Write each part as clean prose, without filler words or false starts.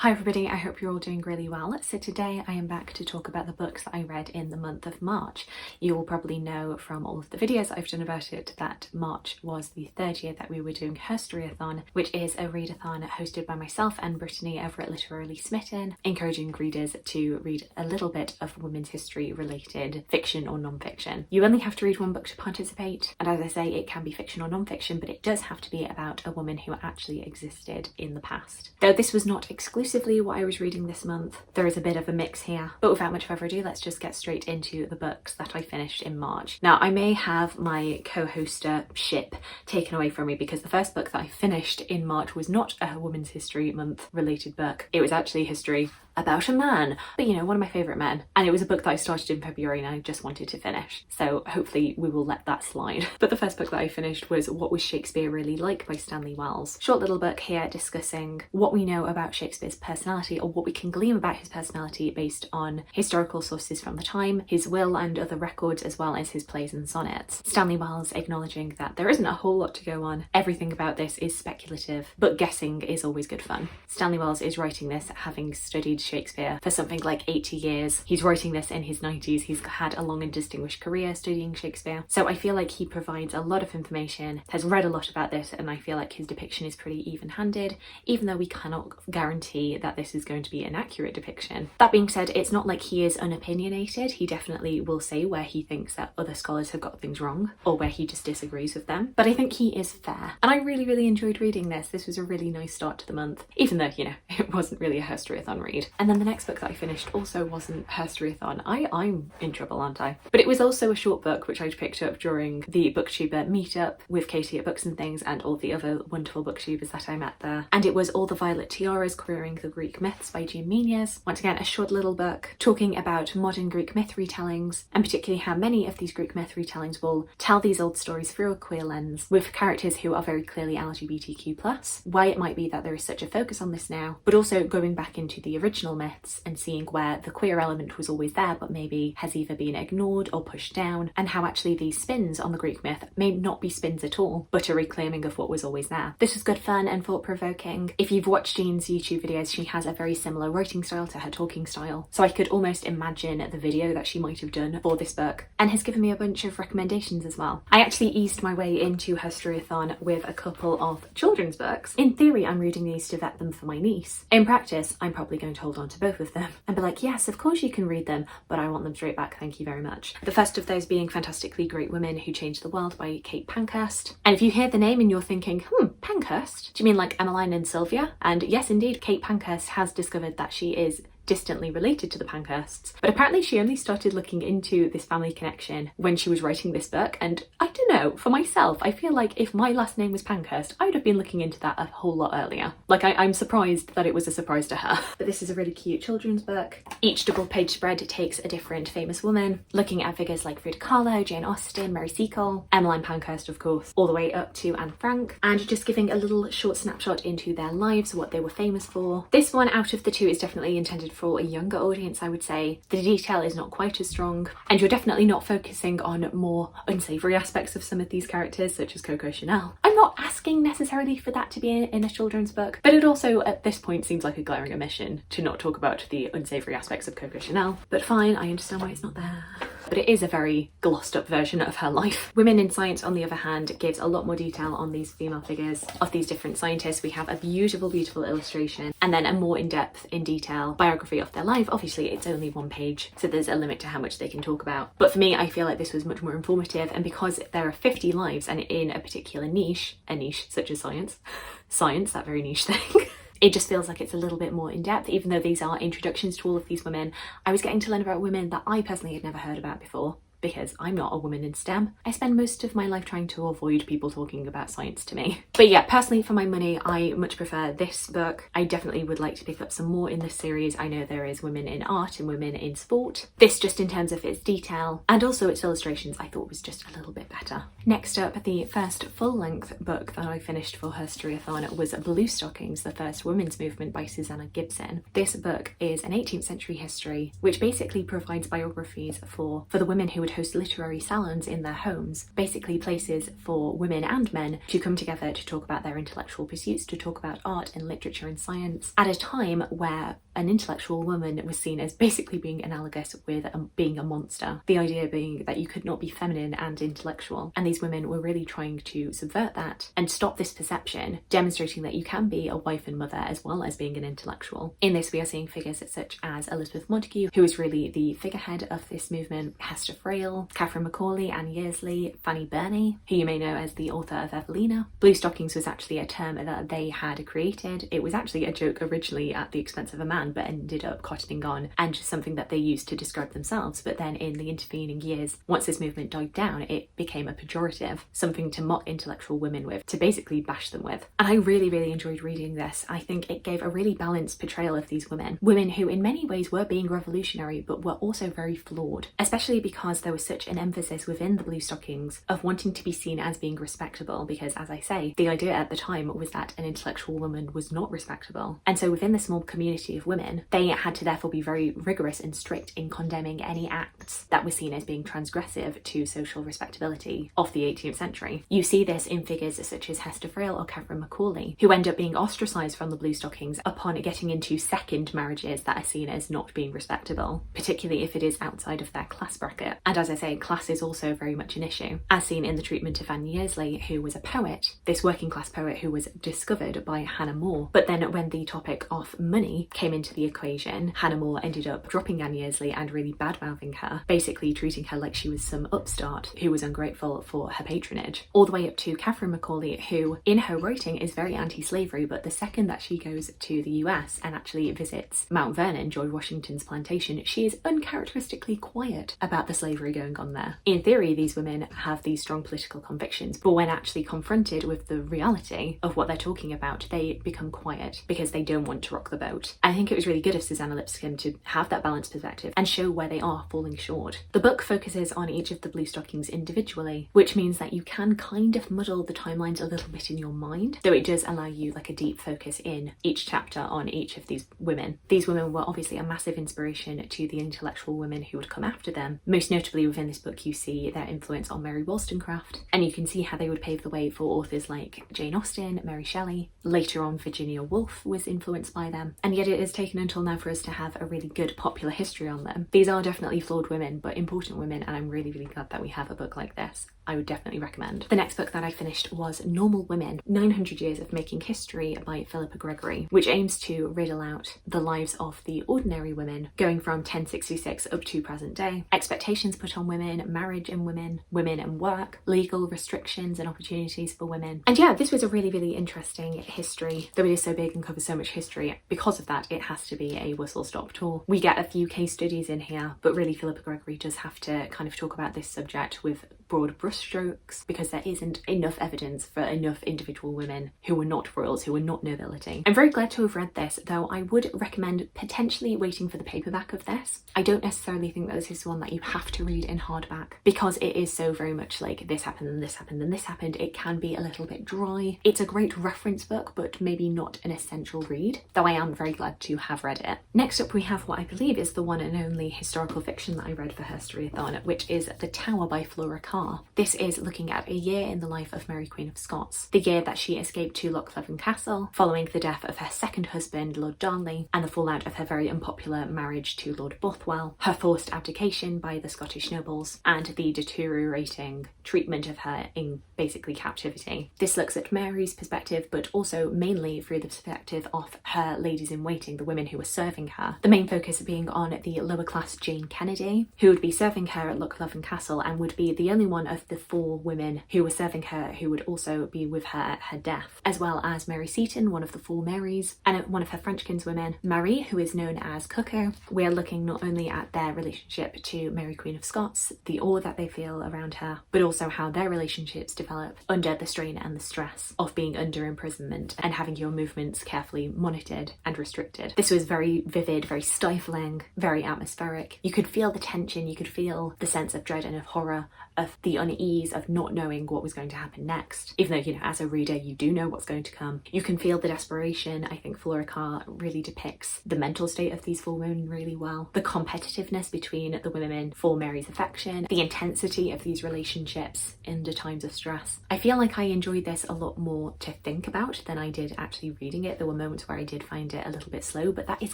Hi everybody, I hope you're all doing really well. So today I am back to talk about the books that I read in the month of March. You will probably know from all of the videos I've done about it that March was the third year that we were doing Herstoryathon, which is a readathon hosted by myself and Brittany over at Literally Smitten, encouraging readers to read a little bit of women's history related fiction or non-fiction. You only have to read one book to participate, and as I say, it can be fiction or non-fiction, but it does have to be about a woman who actually existed in the past. Though this was not exclusively what I was reading this month, there is a bit of a mix here. But without much further ado, let's just get straight into the books that I finished in March. Now, I may have my co-hostership taken away from me because the first book that I finished in March was not a Women's History Month related book. It was actually history about a man, but you know, one of my favourite men. And it was a book that I started in February and I just wanted to finish. So hopefully we will let that slide. But the first book that I finished was What Was Shakespeare Really Like by Stanley Wells. Short little book here discussing what we know about Shakespeare's personality, or what we can glean about his personality based on historical sources from the time, his will and other records, as well as his plays and sonnets. Stanley Wells acknowledging that there isn't a whole lot to go on. Everything about this is speculative, but guessing is always good fun. Stanley Wells is writing this having studied Shakespeare for something like 80 years. He's writing this in his 90s. He's had a long and distinguished career studying Shakespeare. So I feel like he provides a lot of information, has read a lot about this, and I feel like his depiction is pretty even-handed, even though we cannot guarantee that this is going to be an accurate depiction. That being said, it's not like he is unopinionated. He definitely will say where he thinks that other scholars have got things wrong, or where he just disagrees with them. But I think he is fair. And I really enjoyed reading this. This was a really nice start to the month, even though, you know, it wasn't really a Herstoryathon read. And then the next book that I finished also wasn't Herstoryathon. I'm in trouble, aren't I? But it was also a short book which I'd picked up during the booktuber meetup with Katie at Books and Things and all the other wonderful booktubers that I met there. And it was All the Violet Tiaras, Queering the Greek Myths by Jim Meanias. Once again, a short little book talking about modern Greek myth retellings, and particularly how many of these Greek myth retellings will tell these old stories through a queer lens with characters who are very clearly LGBTQ+, why it might be that there is such a focus on this now, but also going back into the original myths and seeing where the queer element was always there but maybe has either been ignored or pushed down, and how actually these spins on the Greek myth may not be spins at all but a reclaiming of what was always there. This was good fun and thought-provoking. If you've watched Jean's YouTube videos, she has a very similar writing style to her talking style, so I could almost imagine the video that she might have done for this book, and has given me a bunch of recommendations as well. I actually eased my way into Herstoryathon with a couple of children's books. In theory, I'm reading these to vet them for my niece. In practice, I'm probably going to hold on to both of them and be like, yes, of course you can read them, but I want them straight back, thank you very much. The first of those being Fantastically Great Women Who Changed the World by Kate Pankhurst. And if you hear the name and you're thinking, Pankhurst? Do you mean like Emmeline and Sylvia? And yes, indeed, Kate Pankhurst has discovered that she is distantly related to the Pankhursts, but apparently she only started looking into this family connection when she was writing this book. And I don't know, for myself, I feel like if my last name was Pankhurst, I would have been looking into that a whole lot earlier. Like, I'm surprised that it was a surprise to her. But this is a really cute children's book. Each double-page spread takes a different famous woman, looking at figures like Frida Kahlo, Jane Austen, Mary Seacole, Emmeline Pankhurst, of course, all the way up to Anne Frank, and just giving a little short snapshot into their lives, what they were famous for. This one out of the two is definitely intended for a younger audience, I would say. The detail is not quite as strong, and you're definitely not focusing on more unsavoury aspects of some of these characters, such as Coco Chanel. I'm not asking necessarily for that to be in a children's book, but it also at this point seems like a glaring omission to not talk about the unsavoury aspects of Coco Chanel. But fine, I understand why it's not there. But it is a very glossed up version of her life. Women in Science, on the other hand, gives a lot more detail on these female figures of these different scientists. We have a beautiful illustration, and then a more in-depth, in detail biography of their life. Obviously, it's only one page, so there's a limit to how much they can talk about. But for me, I feel like this was much more informative, and because there are 50 lives, and in a particular niche, a niche such as science, that very niche thing, it just feels like it's a little bit more in-depth. Even though these are introductions to all of these women, I was getting to learn about women that I personally had never heard about before, because I'm not a woman in STEM. I spend most of my life trying to avoid people talking about science to me. But yeah, personally for my money, I much prefer this book. I definitely would like to pick up some more in this series. I know there is women in art and women in sport. This, just in terms of its detail and also its illustrations, I thought was just a little bit better. Next up, the first full-length book that I finished for Herstoryathon was Bluestockings, the First Women's Movement by Suzannah Gibson. This book is an 18th century history which basically provides biographies for the women who would would host literary salons in their homes, basically places for women and men to come together to talk about their intellectual pursuits, to talk about art and literature and science, at a time where an intellectual woman was seen as basically being analogous with being a monster. The idea being that you could not be feminine and intellectual, and these women were really trying to subvert that and stop this perception, demonstrating that you can be a wife and mother as well as being an intellectual. In this, we are seeing figures such as Elizabeth Montagu, who is really the figurehead of this movement, Hester Frail, Catherine Macaulay, Anne Yearsley, Fanny Burney, who you may know as the author of Evelina. Bluestockings was actually a term that they had created. It was actually a joke originally at the expense of a man, but ended up cottoning on and just something that they used to describe themselves. But then in the intervening years, once this movement died down, it became a pejorative, something to mock intellectual women with, to basically bash them with. And I really, really enjoyed reading this. I think it gave a really balanced portrayal of these women who in many ways were being revolutionary, but were also very flawed, especially because there was such an emphasis within the Bluestockings of wanting to be seen as being respectable, because as I say, the idea at the time was that an intellectual woman was not respectable. And so within the small community of women, they had to therefore be very rigorous and strict in condemning any acts that were seen as being transgressive to social respectability of the 18th century. You see this in figures such as Hester Frail or Catherine Macaulay, who end up being ostracised from the Bluestockings upon getting into second marriages that are seen as not being respectable, particularly if it is outside of their class bracket. And as I say, class is also very much an issue, as seen in the treatment of Anne Yearsley, who was a poet, this working class poet who was discovered by Hannah More. But then when the topic of money came into the equation, Hannah More ended up dropping Anne Yearsley and really bad-mouthing her, basically treating her like she was some upstart who was ungrateful for her patronage. All the way up to Catherine Macaulay, who in her writing is very anti-slavery, but the second that she goes to the US and actually visits Mount Vernon, George Washington's plantation, she is uncharacteristically quiet about the slavery going on there. In theory, these women have these strong political convictions, but when actually confronted with the reality of what they're talking about, they become quiet because they don't want to rock the boat. I think it was really good of Suzannah Lipscomb to have that balanced perspective and show where they are falling short. The book focuses on each of the Bluestockings individually, which means that you can kind of muddle the timelines a little bit in your mind, though it does allow you like a deep focus in each chapter on each of these women. These women were obviously a massive inspiration to the intellectual women who would come after them. Most notably within this book, you see their influence on Mary Wollstonecraft, and you can see how they would pave the way for authors like Jane Austen, Mary Shelley. Later on, Virginia Woolf was influenced by them, and yet it has taken until now for us to have a really good popular history on them. These are definitely flawed women, but important women, and I'm really, really glad that we have a book like this. I would definitely recommend. The next book that I finished was Normal Women, 900 Years of Making History by Philippa Gregory, which aims to riddle out the lives of the ordinary women, going from 1066 up to present day, expectations put on women, marriage and women, women and work, legal restrictions and opportunities for women. And yeah, this was a really, really interesting history. Though it is so big and covers so much history, because of that, it has to be a whistle-stop tour. We get a few case studies in here, but really Philippa Gregory does have to kind of talk about this subject with broad brushstrokes, because there isn't enough evidence for enough individual women who were not royals, who were not nobility. I'm very glad to have read this, though I would recommend potentially waiting for the paperback of this. I don't necessarily think that this is one that you have to read in hardback, because it is so very much like this happened and this happened and this happened. It can be a little bit dry. It's a great reference book, but maybe not an essential read, though I am very glad to have read it. Next up, we have what I believe is the one and only historical fiction that I read for Herstoryathon, which is The Tower by Flora Carr. This is looking at a year in the life of Mary Queen of Scots, the year that she escaped to Lochleven Castle following the death of her second husband, Lord Darnley, and the fallout of her very unpopular marriage to Lord Bothwell, her forced abdication by the Scottish nobles, and the deteriorating treatment of her in basically captivity. This looks at Mary's perspective, but also mainly through the perspective of her ladies-in-waiting, the women who were serving her. The main focus being on the lower class Jane Kennedy, who would be serving her at Lochleven Castle and would be the only one of the 4 women who were serving her who would also be with her at her death, as well as Mary Seton, one of the 4 Marys, and one of her French kinswomen, Marie, who is known as Cuckoo. We're looking not only at their relationship to Mary Queen of Scots, the awe that they feel around her, but also how their relationships develop under the strain and the stress of being under imprisonment and having your movements carefully monitored and restricted. This was very vivid, very stifling, very atmospheric. You could feel the tension, you could feel the sense of dread and of horror of the unease of not knowing what was going to happen next, even though, you know, as a reader you do know what's going to come. You can feel the desperation. I think Flora Carr really depicts the mental state of these 4 women really well. The competitiveness between the women for Mary's affection, the intensity of these relationships in the times of stress. I feel like I enjoyed this a lot more to think about than I did actually reading it. There were moments where I did find it a little bit slow, but that is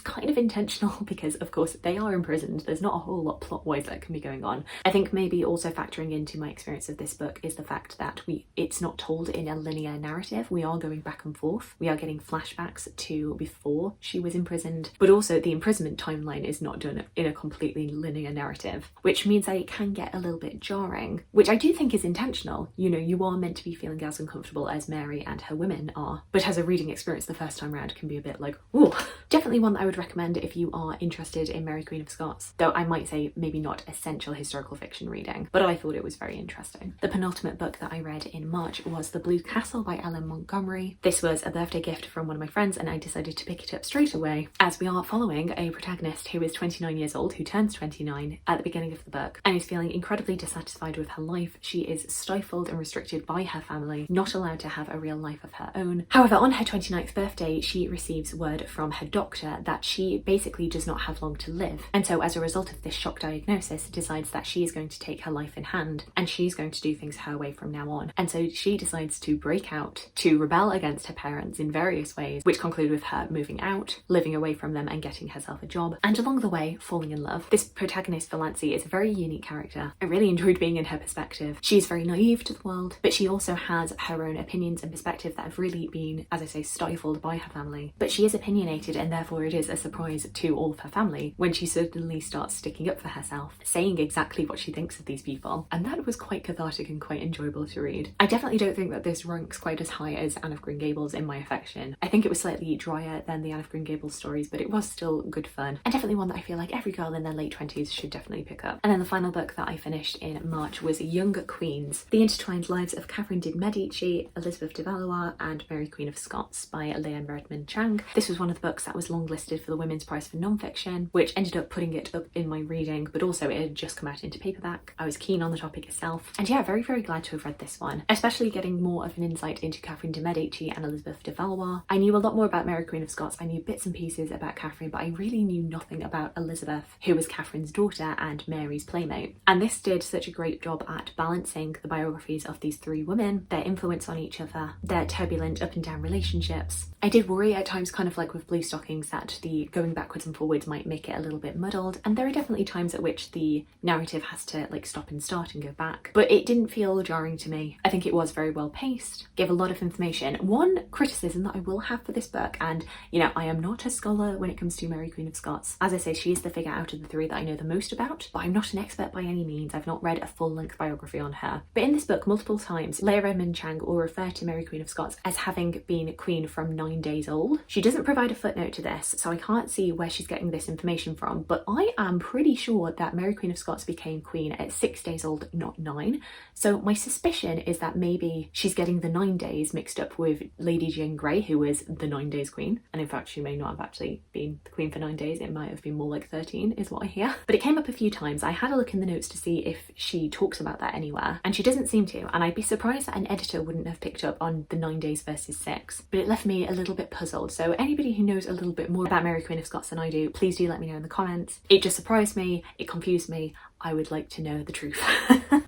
kind of intentional because of course they are imprisoned. There's not a whole lot plot-wise that can be going on. I think maybe also factoring into my experience of this book is the fact that it's not told in a linear narrative. We are going back and forth. We are getting flashbacks to before she was imprisoned, but also the imprisonment timeline is not done in a completely linear narrative, which means that it can get a little bit jarring, which I do think is intentional. You know, you are meant to be feeling as uncomfortable as Mary and her women are, but as a reading experience the first time around can be a bit like, ooh. Definitely one that I would recommend if you are interested in Mary Queen of Scots, though I might say maybe not essential historical fiction reading, but I thought it was very interesting. The penultimate book that I read in March was The Blue Castle by Ellen Montgomery. This was a birthday gift from one of my friends and I decided to pick it up straight away, as we are following a protagonist who is 29 years old, who turns 29 at the beginning of the book and is feeling incredibly dissatisfied with her life. She is stifled and restricted by her family, not allowed to have a real life of her own. However, on her 29th birthday, she receives word from her doctor that she basically does not have long to live, and so as a result of this shock diagnosis decides that she is going to take her life in hand and she's going to do things her way from now on. And so she decides to break out, to rebel against her parents in various ways, which conclude with her moving out, living away from them and getting herself a job, and along the way falling in love. This protagonist Valancy is a very unique character. I really enjoyed being in her perspective. She's very naive to the world, but she also has her own opinions and perspective that have really been, as I say, stifled by her family. But she is opinionated and therefore it is a surprise to all of her family when she suddenly starts sticking up for herself, saying exactly what she thinks of these people, and that was quite cathartic and quite enjoyable to read. I definitely don't think that this ranks quite as high as Anne of Green Gables in my affection. I think it was slightly drier than the Anne of Green Gables stories, but it was still good fun and definitely one that I feel like every girl in their late 20s should definitely pick up. And then the final book that I finished in March was Young Queens: The Intertwined Lives of Catherine de Medici, Elizabeth de Valois and Mary Queen of Scots by Leah and Redmond Chang. This was one of the books that was longlisted for the Women's Prize for Non-Fiction, which ended up putting it up in my reading, but also it had just come out into paperback. I was keen on the topic itself, and yeah, very glad to have read this one, especially getting more of an insight into Catherine de Medici and Elizabeth de Valois. I knew a lot more about Mary Queen of Scots, I knew bits and pieces about Catherine, but I really knew nothing about Elizabeth, who was Catherine's daughter and Mary's playmate. And this did such a great job at balancing the biographies of these 3 women, their influence on each other, their turbulent up and down relationships. I did worry at times, kind of like with Bluestockings, that the going backwards and forwards might make it a little bit muddled, and there are definitely times at which the narrative has to like stop and start and go back, but it didn't feel jarring to me. I think it was very well paced, gave a lot of information. One criticism that I will have for this book, and you know, I am not a scholar when it comes to Mary Queen of Scots. As I say, she is the figure out of the 3 that I know the most about, but I'm not an expert by any means. I've not read a full-length biography on her. But in this book, multiple times, Leah Redmond Chang will refer to Mary Queen of Scots as having been queen from 9 days old. She doesn't provide a footnote to this, so I can't see where she's getting this information from, but I am pretty sure that Mary Queen of Scots became queen at 6 days old, not 9. So my suspicion is that maybe she's getting the 9 days mixed up with Lady Jane Grey, who was the 9 days queen. And in fact, she may not have actually been the queen for 9 days. It might have been more like 13 is what I hear. But it came up a few times. I had a look in the notes to see if she talks about that anywhere, and she doesn't seem to. And I'd be surprised that an editor wouldn't have picked up on the 9 days versus 6. But it left me a little bit puzzled. So anybody who knows a little bit more about Mary Queen of Scots than I do, please do let me know in the comments. It just surprised me. It confused me. I would like to know the truth.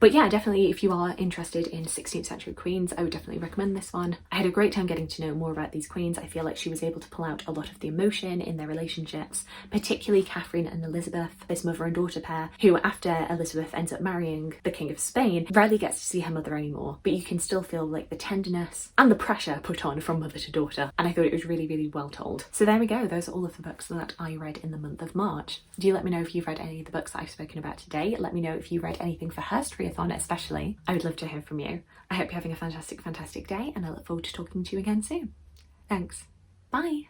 But yeah, definitely if you are interested in 16th century queens, I would definitely recommend this one. I had a great time getting to know more about these queens. I feel like she was able to pull out a lot of the emotion in their relationships, particularly Catherine and Elizabeth, this mother and daughter pair, who after Elizabeth ends up marrying the King of Spain, rarely gets to see her mother anymore, but you can still feel like the tenderness and the pressure put on from mother to daughter, and I thought it was really well told. So there we go, those are all of the books that I read in the month of March. Do let me know if you've read any of the books that I've spoken about today. Let me know if you read anything for Herstoryathon especially. I would love to hear from you. I hope you're having a fantastic day, and I look forward to talking to you again soon. Thanks. Bye.